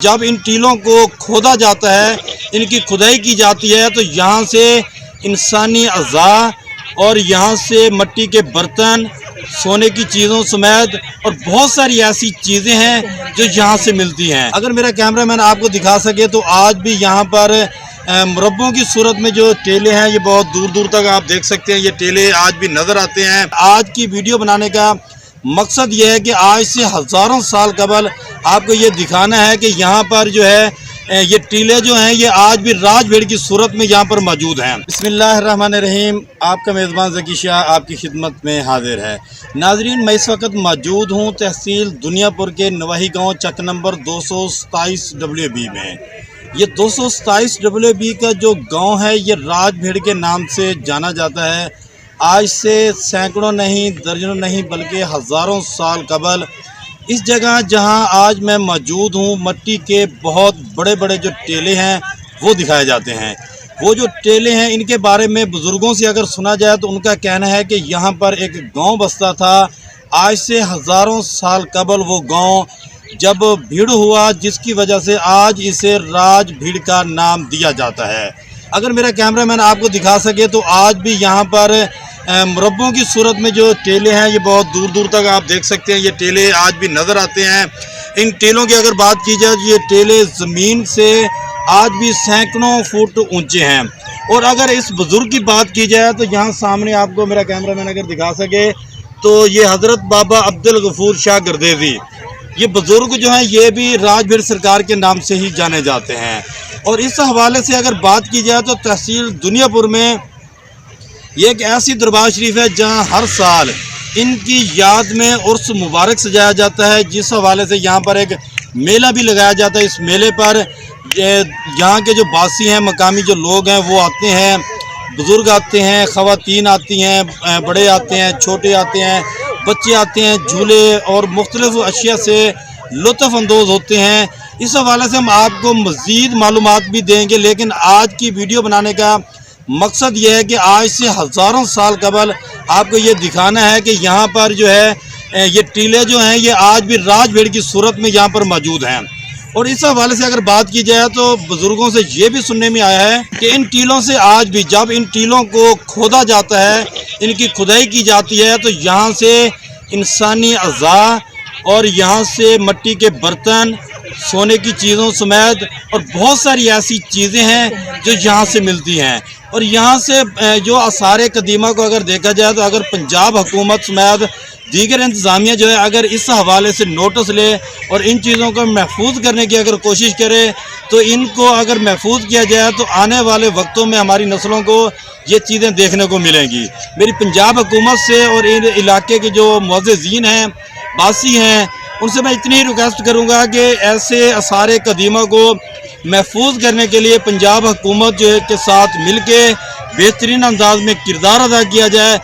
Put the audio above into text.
जब इन टीलों को खोदा जाता है, इनकी खुदाई की जाती है तो यहाँ से इंसानी अज़ा और यहाँ से मिट्टी के बर्तन, सोने की चीज़ों समेत और बहुत सारी ऐसी चीज़ें हैं जो यहाँ से मिलती हैं। अगर मेरा कैमरामैन आपको दिखा सके तो आज भी यहाँ पर मुरब्बों की सूरत में जो टेले हैं ये बहुत दूर दूर तक आप देख सकते हैं, ये टेले आज भी नज़र आते हैं। आज की वीडियो बनाने का मकसद ये है कि आज से हज़ारों साल कबल आपको ये दिखाना है कि यहाँ पर जो है ये टीले जो हैं ये आज भी राजभेड़ की सूरत में यहाँ पर मौजूद हैं। बिस्मिल्लाहिर्रहमानिर्रहीम, आपका मेज़बान ज़की शाह आपकी खिदमत में हाजिर है। नाजरीन, मैं इस वक्त मौजूद हूँ तहसील दुनियापुर के नवाही गाँव चक नंबर 227 WB में। ये 227 WB का जो गाँव है ये राजभेड़ के नाम से जाना जाता है। आज से सैकड़ों नहीं, दर्जनों नहीं बल्कि हज़ारों साल कबल इस जगह जहां आज मैं मौजूद हूं, मिट्टी के बहुत बड़े बड़े जो टेले हैं वो दिखाए जाते हैं। वो जो टेले हैं इनके बारे में बुज़ुर्गों से अगर सुना जाए तो उनका कहना है कि यहाँ पर एक गांव बसता था। आज से हज़ारों साल कबल वो गांव जब भीड़ हुआ, जिसकी वजह से आज इसे राजभीड़ का नाम दिया जाता है। अगर मेरा कैमरामैन आपको दिखा सके तो आज भी यहाँ पर मुरब्बों की सूरत में जो टेले हैं ये बहुत दूर दूर तक आप देख सकते हैं, ये टेले आज भी नज़र आते हैं। इन टेलों की अगर बात की जाए तो ये टेले ज़मीन से आज भी सैकड़ों फुट ऊंचे हैं। और अगर इस बुज़ुर्ग की बात की जाए तो यहाँ सामने आपको मेरा कैमरामैन अगर दिखा सके तो ये हज़रत बाबा अब्दुल गफूर शाह गर्देजी, ये बुज़ुर्ग जो हैं ये भी राजभेड़ सरकार के नाम से ही जाने जाते हैं। और इस हवाले से अगर बात की जाए तो तहसील दुनियापुर में ये एक ऐसी दरबार शरीफ है जहां हर साल इनकी याद में उर्स मुबारक सजाया जाता है, जिस हवाले से यहाँ पर एक मेला भी लगाया जाता है। इस मेले पर यहाँ के जो बासी हैं, मकामी जो लोग हैं वो आते हैं, बुज़ुर्ग आते हैं, ख़वातीन आती हैं, बड़े आते हैं, छोटे आते हैं, बच्चे आते हैं, झूले और मुख्तलिफ़ अशिया से लुत्फ़ अंदोज़ होते हैं। इस हवाले से हम आपको मज़ीद मालूमात भी देंगे, लेकिन आज की वीडियो बनाने का मकसद ये है कि आज से हज़ारों साल कबल आपको ये दिखाना है कि यहाँ पर जो है ये टीले जो हैं ये आज भी राजभेड़ की सूरत में यहाँ पर मौजूद हैं। और इस हवाले से अगर बात की जाए तो बुज़ुर्गों से ये भी सुनने में आया है कि इन टीलों से आज भी जब इन टीलों को खोदा जाता है, इनकी खुदाई की जाती है तो यहाँ से इंसानी अज़ा और यहाँ से मिट्टी के बर्तन, सोने की चीज़ों समेत और बहुत सारी ऐसी चीज़ें हैं जो यहाँ से मिलती हैं। और यहाँ से जो आसार कदीमा को अगर देखा जाए तो अगर पंजाब हुकूमत समेत दीगर इंतज़ामिया जो है अगर इस हवाले से नोटिस ले और इन चीज़ों को महफूज करने की अगर कोशिश करे तो इनको अगर महफूज किया जाए तो आने वाले वक्तों में हमारी नस्लों को ये चीज़ें देखने को मिलेंगी। मेरी पंजाब हुकूमत से और इन इलाके के जो मुअज़्ज़िज़ीन हैं, बासी हैं, उनसे मैं इतनी रिक्वेस्ट करूँगा कि ऐसे आसार कदीमा को महफूज करने के लिए पंजाब हुकूमत जो है के साथ मिल के बेहतरीन अंदाज में किरदार अदा किया जाए